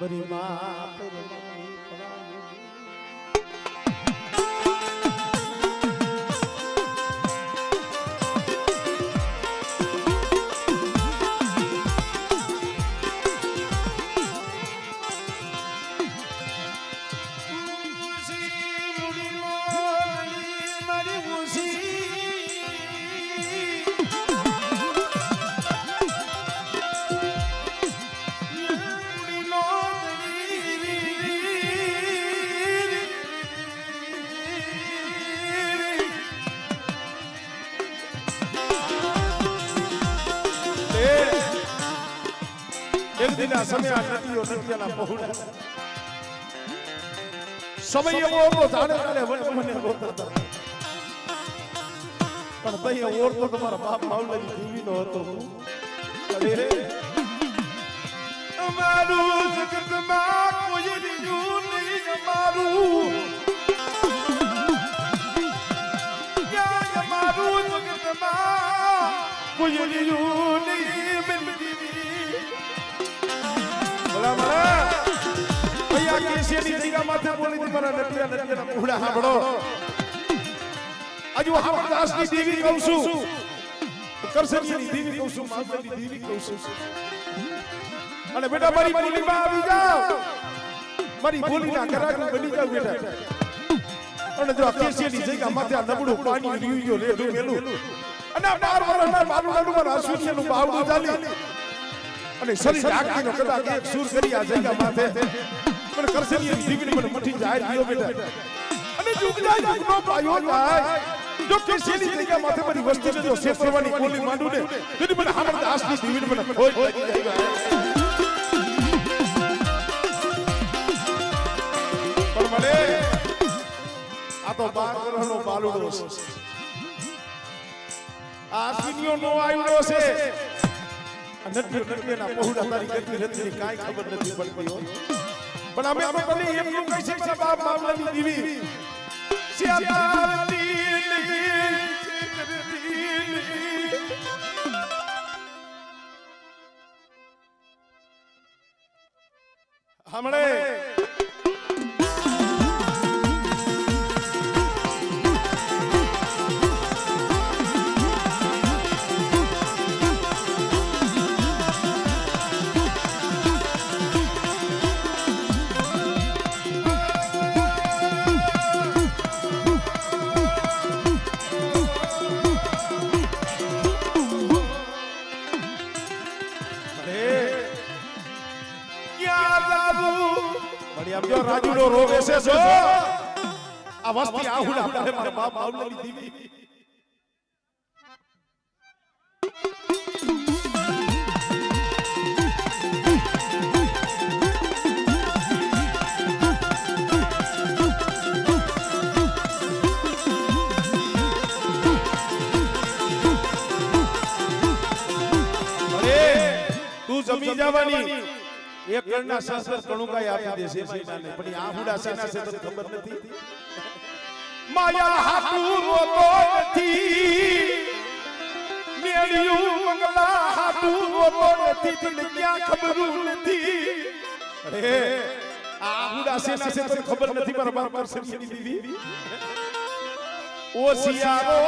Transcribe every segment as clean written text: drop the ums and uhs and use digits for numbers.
બરી માં પરમાની પડાયો એક દિન આ સમય આ નદીઓ નદીના પહોળા સમય એવો હતો જાણે જાણે મને રોતા પણ તઈ ઓળતો તમારા બાપ માવલાની દીવીનો હતો અરે અમારું જગતમાં કોઈ દીધું નહીં અમારું અમારું જગતમાં કોઈ દીધું નહીં માથે બોલી મારા નટિયા પૂડા સાંભળો આજુ હાવરદાસની દેવી કહું છું કરસનીની દેવી કહું છું માતાની દેવી કહું છું અને બેટા મારી બોલીમાં આવી જાવ મારી બોલીના કરાગુ બની જાવ બેટા અને જો કેસીની જગ્યા માથે આ નબળું પાણી રીયું ગયો રેડું મેલું અને 12 વર્ષના બાલુડાનું મારા આસુરિયાનું બાવડું ચાલી અને શરીર આખીનો કદાચ એક સૂર કરી આ જગ્યા માથે પણ કરસનીની દીકરી મને મઠી જાય ગયો બેટા અને જુગ જાય જુગનો પાયો જાય જો કેસીની જગ્યા માથે બધી વસ્તુ જો સેપરવાની બોલી માંડું ને તેની મને હામરદાસની દીકરી મને ખોઈ પડી જાય પણ મને આ તો 12 વર્ષનો બાલુડો છે આ આસુરિયો નો આવ્યો છે નદીના પહોળા તારી ગતિ રતી કાઈ ખબર નથી પડતી પણ અમે તો તને એટલું કહી છે કે બાપ મામલાની દીવી સિયાતાની હમણે જો રાજુડો રોવે છે જો આ વસ્તી આહુડા પડે મારા બાપ માવલાની દીવી અરે તું જમી જવાની એક કણના શાસ્ત્ર કણુકાઈ આપી દે છે મહિનાને પણ આ હુડા સેના છે તને ખબર નથી માયા હાટુ રોતો નથી મેળ્યું મંગલા હાટુ રોતો નથી તને ક્યાં ખબર નથી અરે આ હુડા સેના છે તને ખબર નથી મારા બાપ કરસનીની દીવી ઓ સિયારો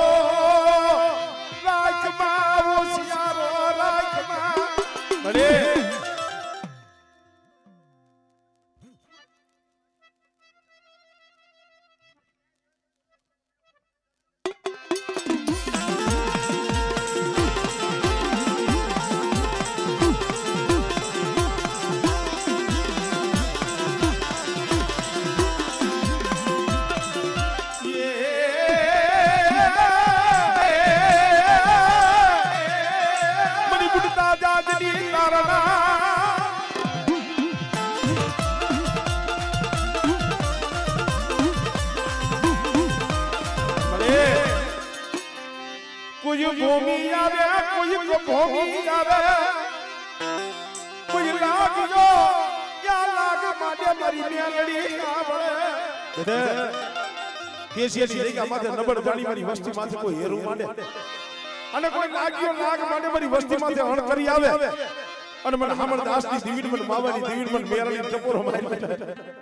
રાખમાં ઓ સિયારો રાખમાં અરે કોઈ ભૂમિ આવે કોઈ ભૂમિ આવે કોઈ લાગજો યા લાગ માટે મારી મેલડી આવડે કેસીની જગ્યા માથે નબળ જાણી મારી વસ્તી માથે કોઈ હેરું માંડે અને કોઈ લાગ્યો લાગ માટે મારી વસ્તી માથે હણ કરી આવે અને મને હામળ દાસની દીવીડ મને માવાની દીવીડ મને મેરાની ટપોરો મારી બેઠા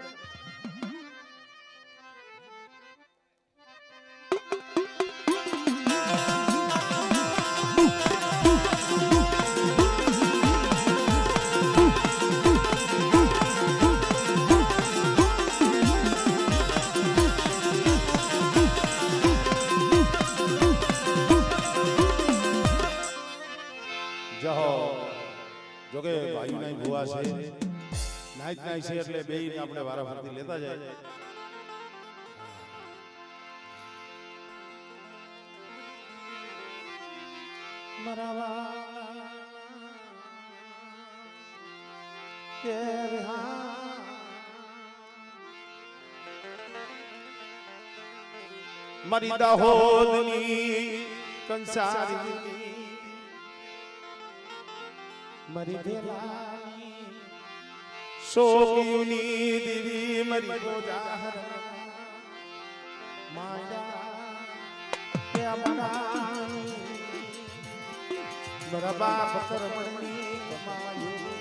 જોકે ભાઈ નાઈ ભુવા છે નાઈટ નાઈ છે એટલે બેયને આપણે વારાફરતી લેતા જાય મરાવા કે હા મારી દાહોદની કંસારી મરી દેલાની શોકીની દેવી મરી ગોજાહર માયા કે અમારાની મારા બાપ કરમણી કમાયું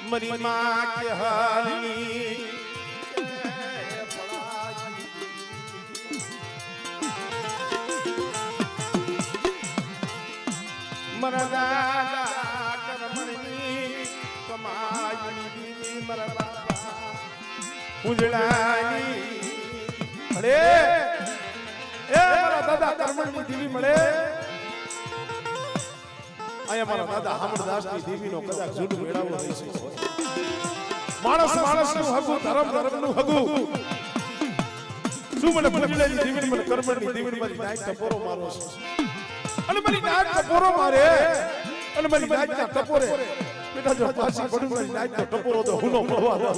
मरी माँ के हालनी मरा दादा करमणी कमाई बीवी मरा बाबा उजड़ानी अरे ए मरा दादा करमणी बीवी मरे आया मारा दादा हमरदासनी देवीनो कदाच જૂઠ મેળાવડો થઈ છે માણસ માણસનું હગુ ધર્મ ધર્મનું હગુ શું મને ભૂલેલી દેવીની મને કર્મની દેવીની મારી નાઈટ ટપોરો મારો છે અને મારી નાઈટ ટપોરો મારે અને મારી નાઈટ ટપોરે બેટા જો પાછી પડું મારી નાઈટ ટપોરો તો હુનો પડવા દો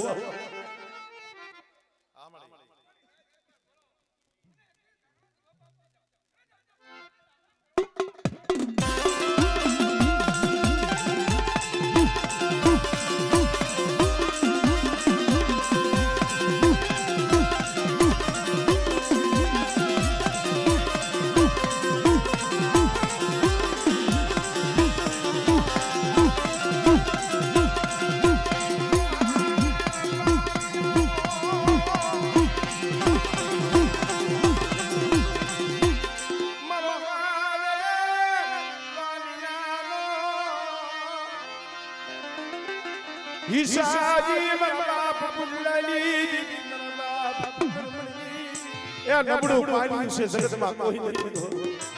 હિસાજી મરલા ફુલલી મરલા ફુલલી એ નબળું પાણી છે જગતમાં કોઈ નથી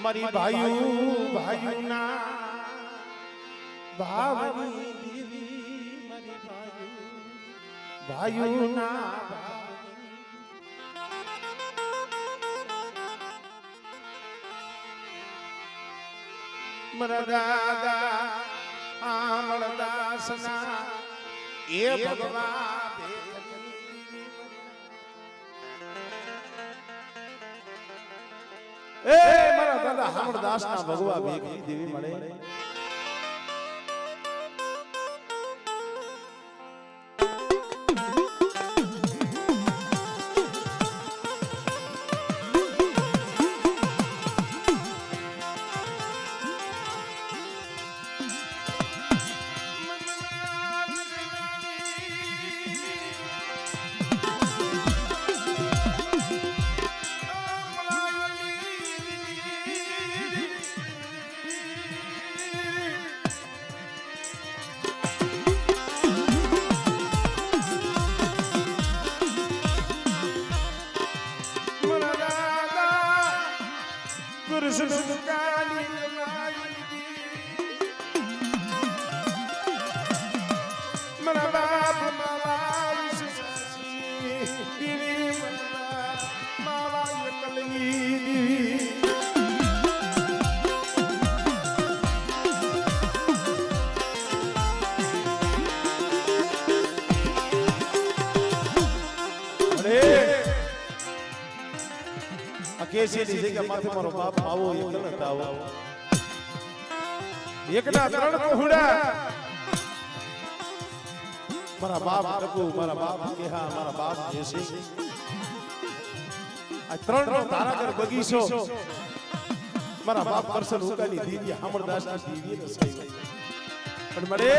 મારી ભાઈઓ ના ભાવની દેવી મારી ભાઈઓ ના મારા દાદા આમળદાસના એ ભગવાન એ મારા દાદા હામણદાસ ના ભગવા ભેગી દેવી મળે કેસીની જગ્યા માથે મારો બાપ આવો એકલા તાવો એકના ત્રણ કોહડા મારા બાપ ટકુ મારા બાપ કે હા મારા બાપ કેસી આ ત્રણ નો ધારાગર બગીચો મારા બાપ પરસન ઉકાની દીવી હામણદાસ ની દીવી ને સહી પણ મરે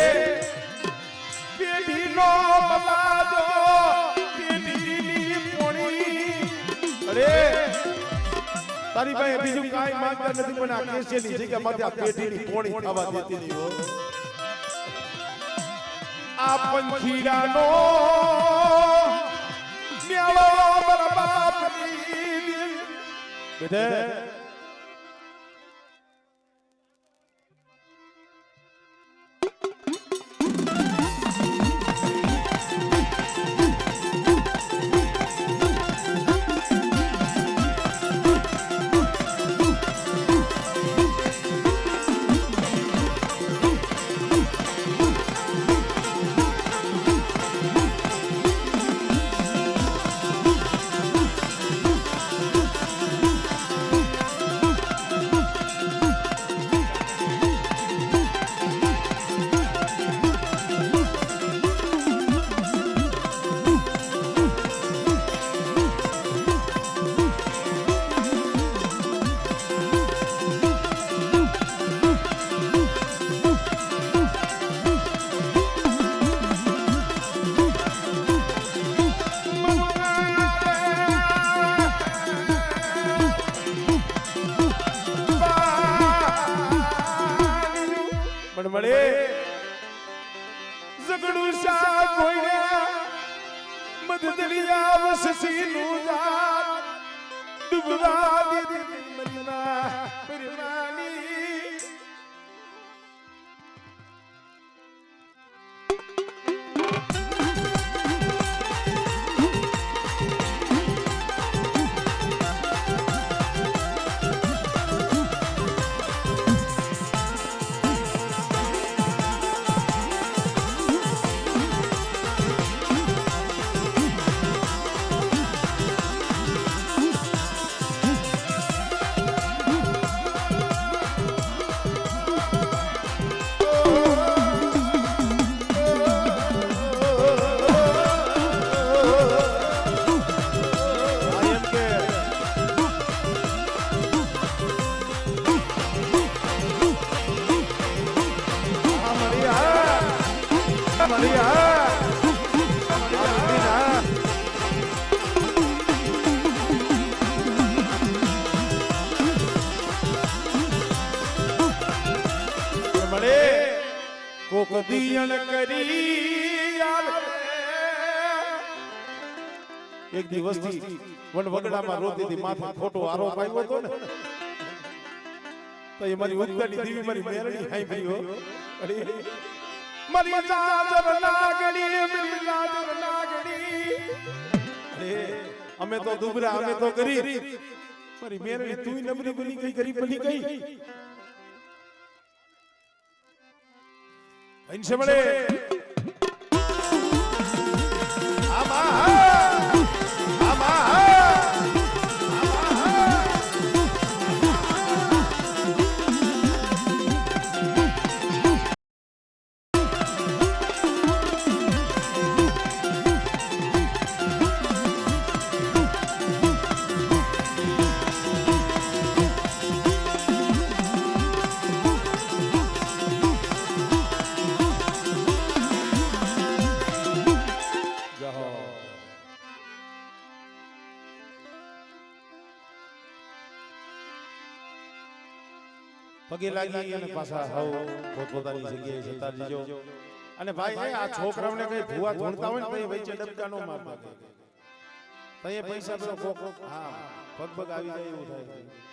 પેઢી નો બલાદો પેઢી ની પોણી અરે તારી પાસે બીજું કાઈ માંગતા નથી પણ આ કેસેની જગ્યા માથે આ પેઢીની પોણી થવા દેતી નહીં હો આ પંખીડાનો ન્યાલો મારા બાપની બેટા મળે ઝઘડું સા કોઈના મદદલિયા વસસીનું જાત ડુબવા દીધી મરના પરમાની કોક દિયણ કરી એક દિવસ થી વનવગડામાં રોતી હતી માથે ખોટો આરોપ આવ્યો હતો ને તો એ મારી ઉત્તરની દેવી મારી મેરડી હાઈ ભઈઓ અરે મારી જાજર લાગણી મારી જાજર લાગણી અરે અમે તો દુબરા અમે તો ગરીબ મારી મેરડી તું નબળી બની ગઈ ગરીબ બની ગઈ इनसे बड़े પગે લાગી અને પાછા હવ પોતપોતાની જગ્યાએ જતા રહીજો અને ભાઈ આ છોકરાઓને કઈ ભૂવા ધોણતા હોય ને તો એ વચ્ચે ડબકા નો મારતા તો એ પૈસા પેલો કોક હા પગ આવી જાય એવું થાય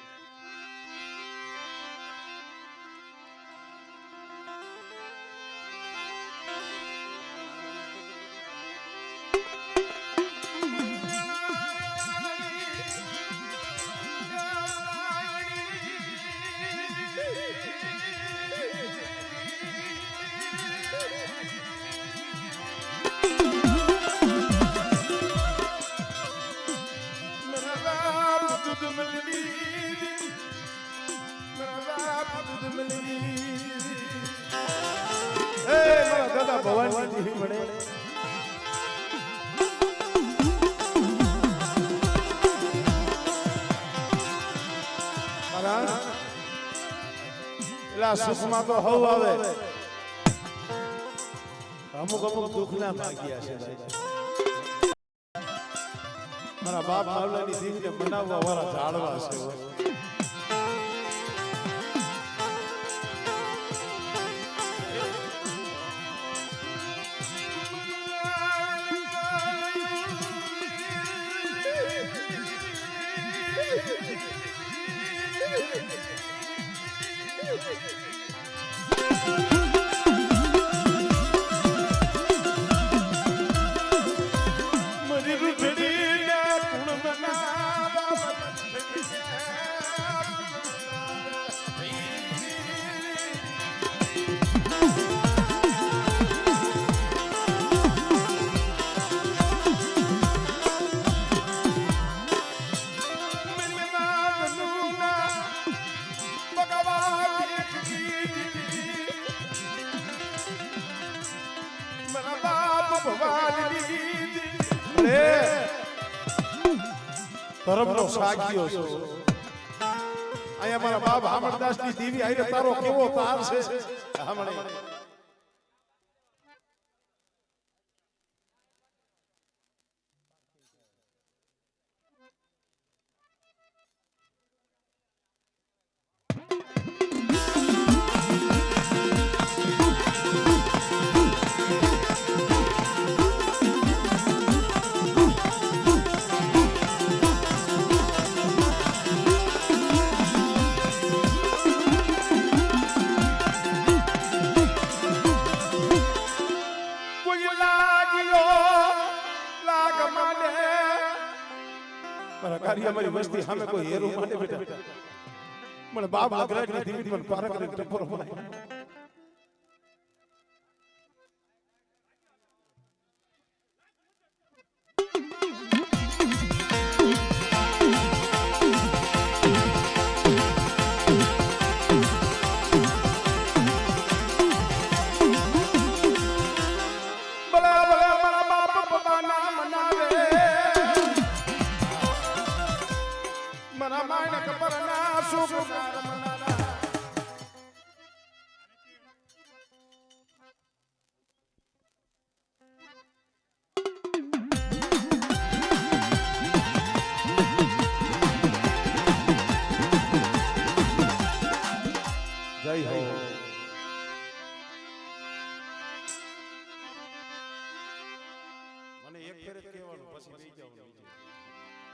ભગવાન ની મળે એલા સુખમાં તો હવ આવે અમુક દુઃખ ના ભાગ્યા છે મારા બાપ માવલાની દીકરીને મનાવવા વાળા ઝાડવા છે ધર્મનો સાક્ષીઓ છો અહીંયા મારા બાપ હામણદાસ ની દેવી આઈને તારો કેવો તાર છે હામણે અમારી વસ્તી સામે કોઈ હેરો માટે બેટા મને બાપ લગરાજ ની દીવી મને પારક ને ટપરો બનાય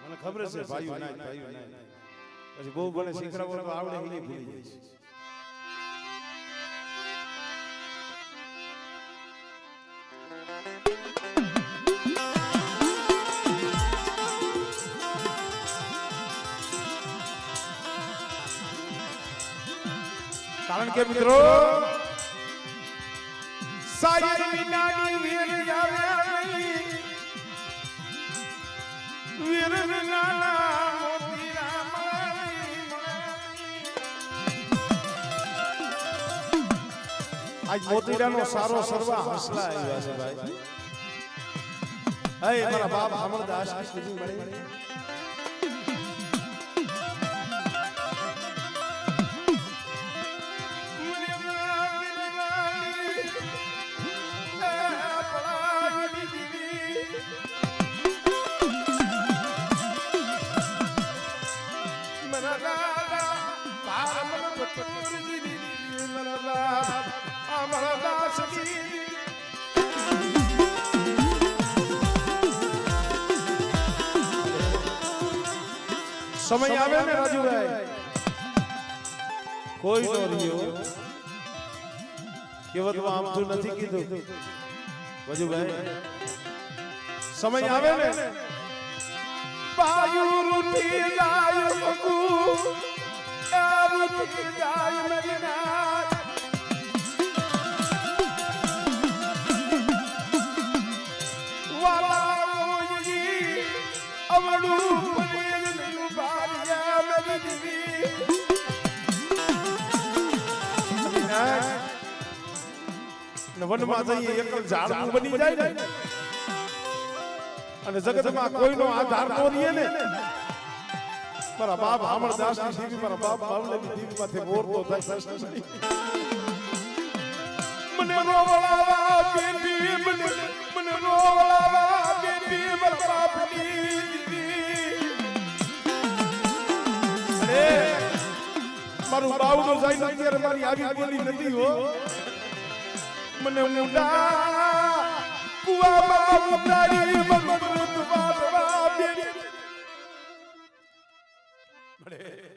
મને ખબર છે ભાઈઓ ના પછી બહુ મને શીખડાવો તો આવડે એ ભૂલી જાય છે કારણ કે મિત્રો સાયર વિનાની વીર જાવ્યા નહીં વીર વિનાના મોતીરા આજ મોતીરાનો સારો સરવા હસલા આવ્યા છે ભાઈ હે મારા બાપ અમરદાસ કૃષ્ણ મળે સમય આવે ને રાજુભાઈ કોઈ નો રહ્યો કેવતમાં આમ તો નથી કીધું રાજુભાઈ સમય આવે ને પાયુ રૂઠી જાય મગુ આ રૂઠી જાય મેરી ના વાલા ઓજી અમડું વનમાં જઈએ એકલ ઝાડ બની જાય ને અને જગતમાં કોઈનો આધાર ન રહે ને મારા બાપ અમરદાસ ની દેવી મારા બાપ બાવલાની દેવી માથે બોરતો થાય મને રોવળાવા બેટી મને રોવળાવા બેટી મારા બાપની મારું બાવડો જાય અત્યારે મારી આવી બોલી નથી હો મને મુંડા કુવામાં ઉતારી મગમૃત વાટવા બેરી બડે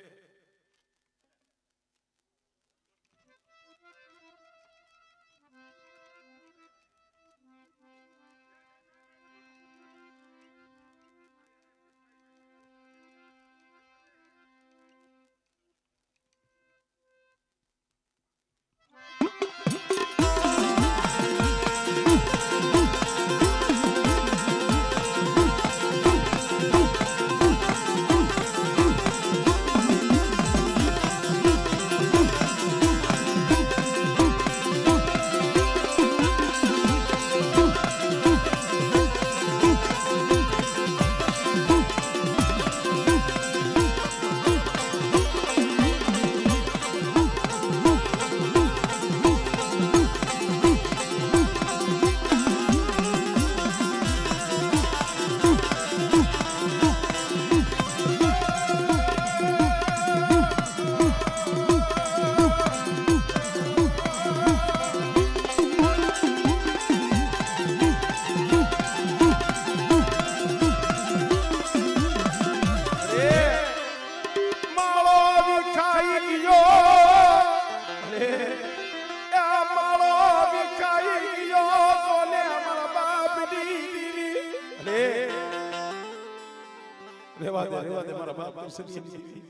રેવા દે મારા બાપ દર્શનીય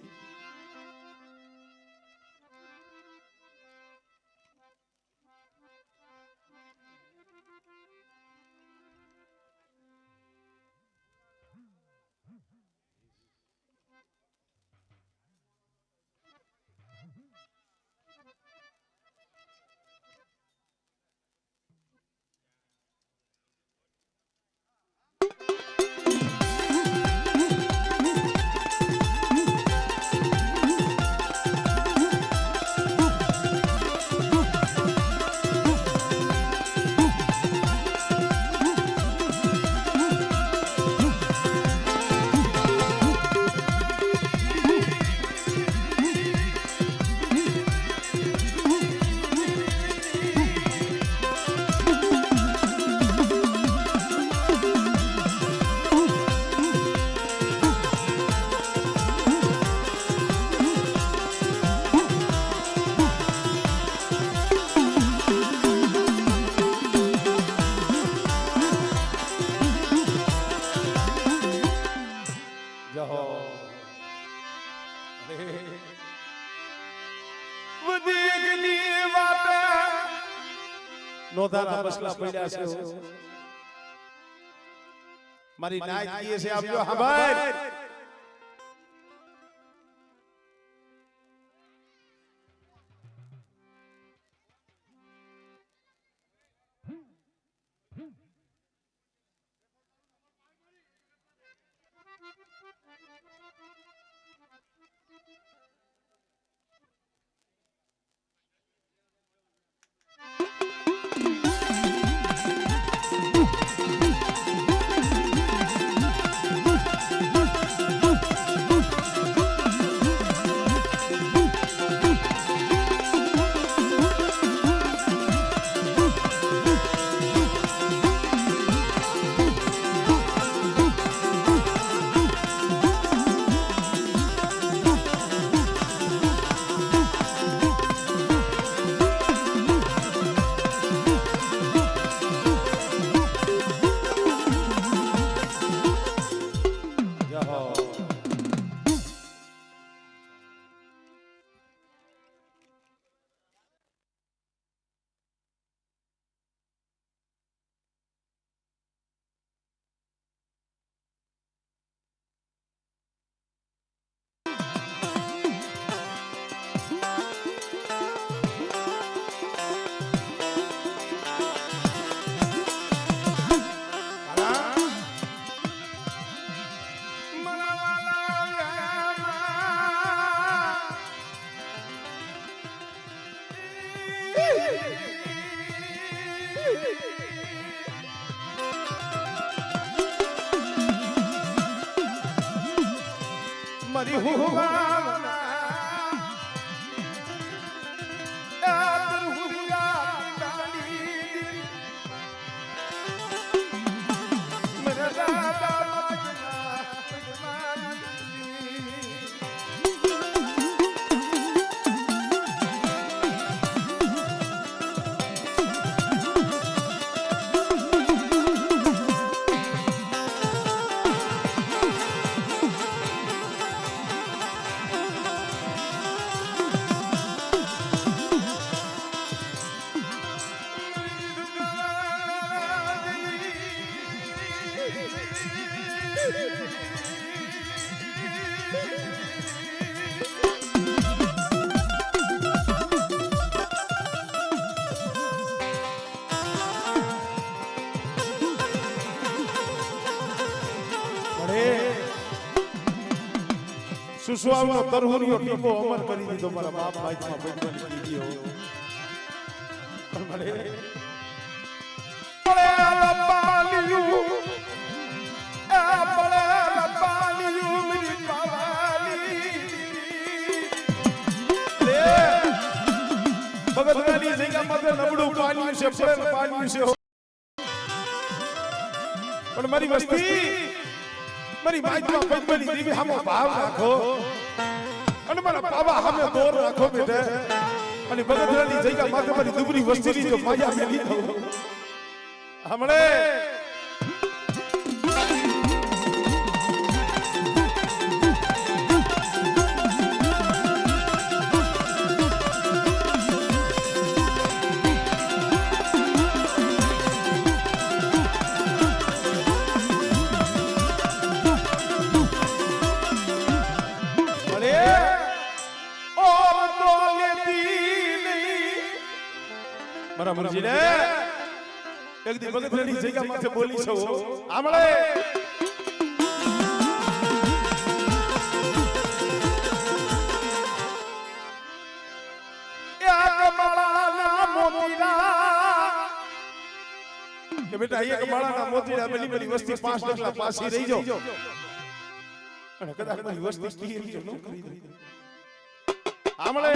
નોધારા બસલા પડ્યા છે મારી નાઈ કીએ છે આપજો હા ભાઈ મરી હુવાના આદર હુરિયા ડાલી મેરા દાદા માગના સુસવાનો તરહુરિયો ટીપો અમર કરી દીધો મારા બાપ માઈમાં ભગવાન કીધો મળે પડે લપાલિયું આ પડે લપાલિયું મેરી પાવાલી રે ભગતરાની જગ્યામાં નબળું પાણી છે પડે પાણી છે પણ મારી વસ્તી મારી માઈમાં ભગવાન દેવી હામો ભાવ રાખો અને મારા બાબા હામે દોર રાખો બેટા અને બગદરાની જગ્યા માથે મારી દુબરી વસ્તીની જો માયા મેલી દઉં હમણે મારા મુરજીને એક દી બગદરાની જગ્યા માથે બોલી છો આમળે એક માળાના મોતીડા કે બેટા એક માળાના મોતીડા બની બની વસ્તી 5 ડગલા પાછી રહી જાઓ અને કદાચ મારી વસ્તી કી ન કરી દે આમળે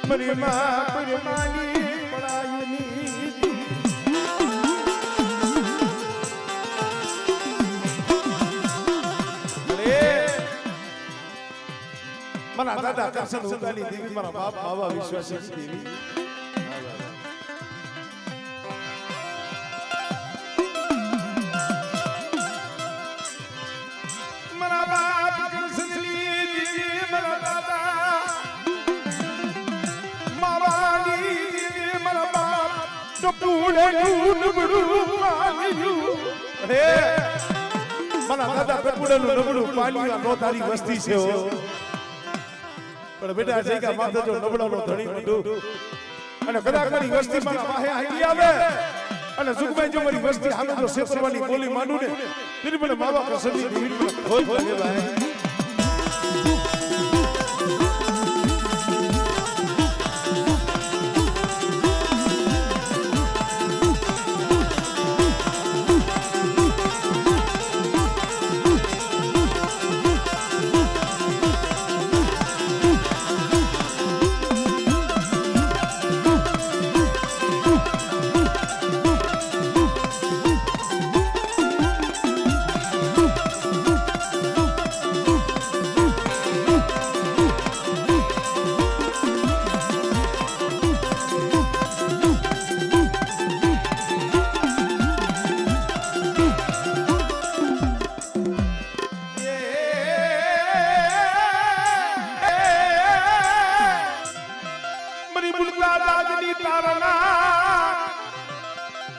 મરી માં પરમાની પડાયની મારા દાદા કરશન ઉગાલી દેવી મારા બાપ બાવા વિશ્વાસી દેવી મારા બાપ કરશન દેવી મારા દાદા વસ્તી છે પણ બેટા જગ્યા માથે જો નબળાનો ધણી મોઢું અને કદાચ મારી વસ્તી મારા વાહે આવી આવે અને સુખભાઈ જો મારી વસ્તી હામે જો શેતરવાની બોલી માંડું ને ફિર મને માવા પ્રસન્ની દીવી મને ખોજ બને ભાઈ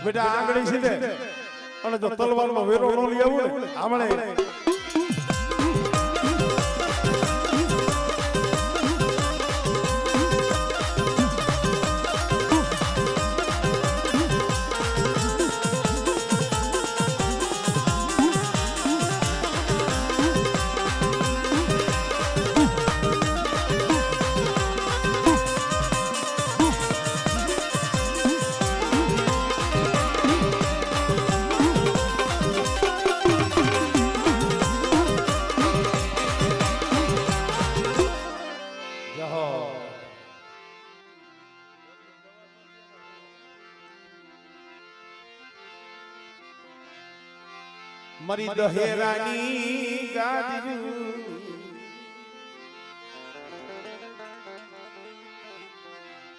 બેટા આંગળી સીધે અને જો તલવારનો વેરો ન લઈ આવું ને આમણે મરી દહેરાની ગાડી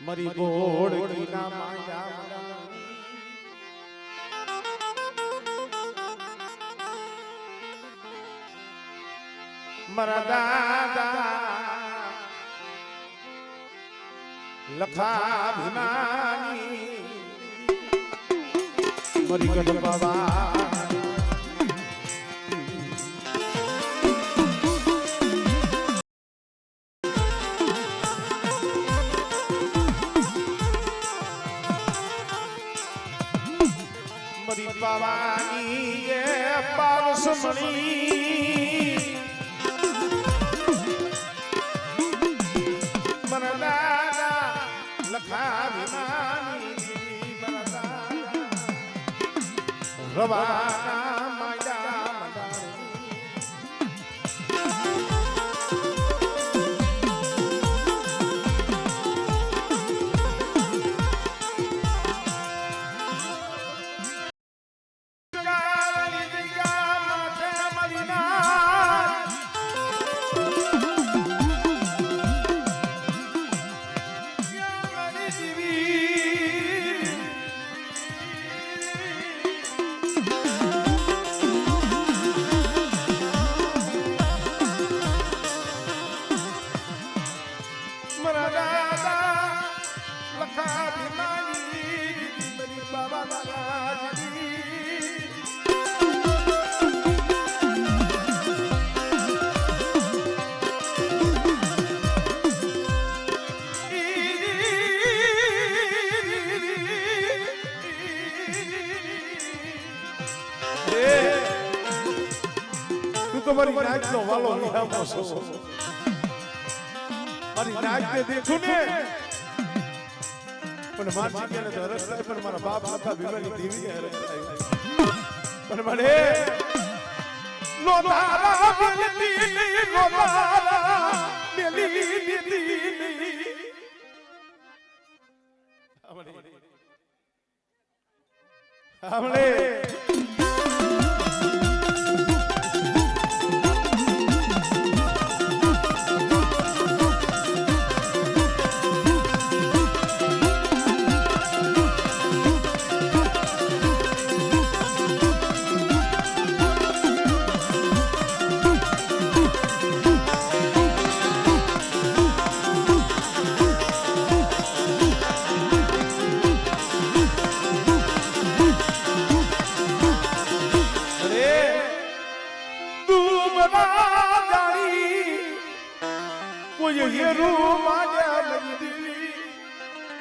મરી ગોળકી ના માંડા મરા દાદા લખા ભીમાની મરી ગઢ બાવાની એ પારસમણી મરા દાદા લખા ભીમાની મરા દાદા રવાના માયડા મારી નાચ નો વાલો વિરામો છો મારી નાચ ને દેખું ને પણ મારી જગ્યાને તો હરખ થાય પણ મારા બાપ હતા ભીમાની દેવીને હરખ થાય પણ મને લોધારા મેલી દીધી હમણે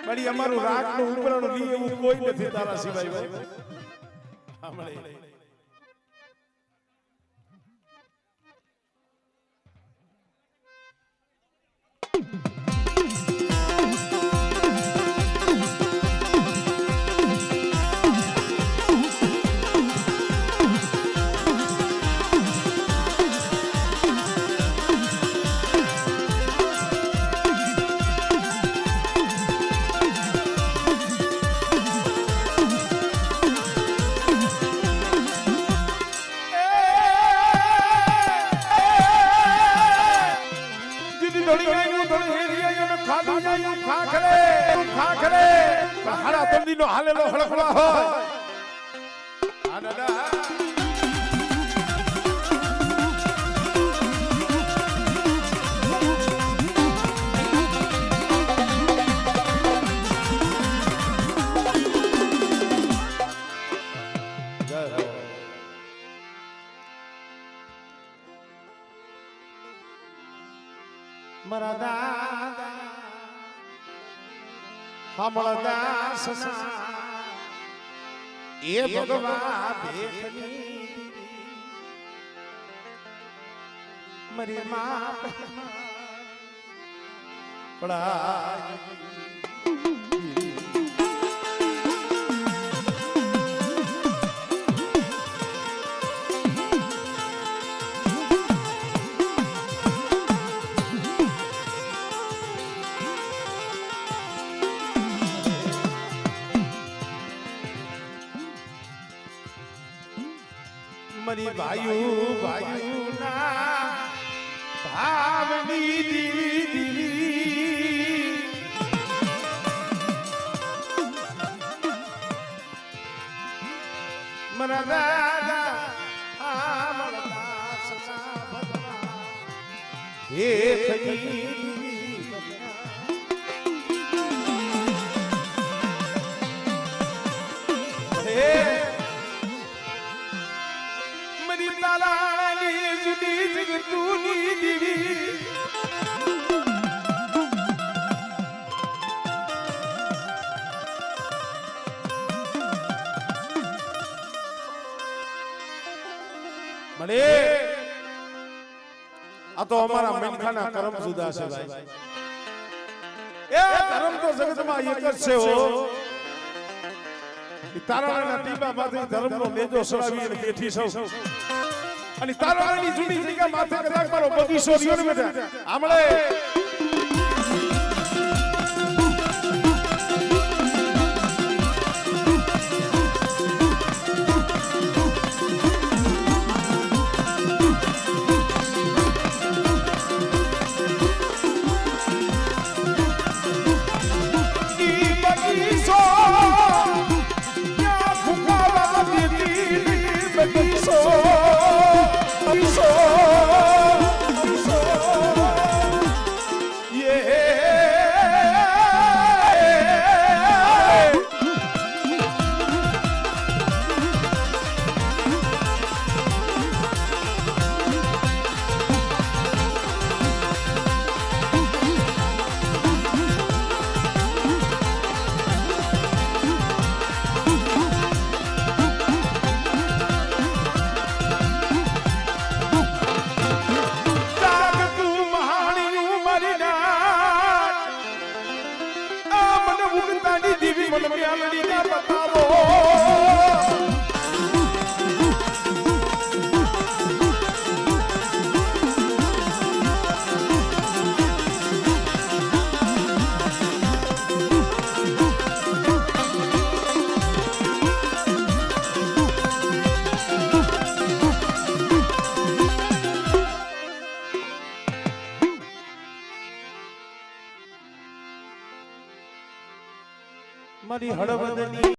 મારી અમારું રાત નું ઉપરાણું લી એવું કોઈ નથી તારા સિવાય હાલેલો હળખવા હોય મારા દાદા હમળદાસના એ ભગવા ભેખની મારી માં પડાય મરી ભાયુ ના ભાવની દીવી મરા દાદા આમળદાસના ભગવા ભેખની તારાની જુદી જગતુની દીવી મને આ તો અમારા મનખાના કર્મ જુદા છે ભાઈ એ કર્મ તો જગતમાં એક જ છે હો તારાના ટીબા માંથી ધર્મનો લેજો સડાવી અને બેઠી સૌ અને તારાની જૂની જગ્યા માથે કદાચ મારો બગીચો રહ્યો ને બેટા આમળે મારી હળવદની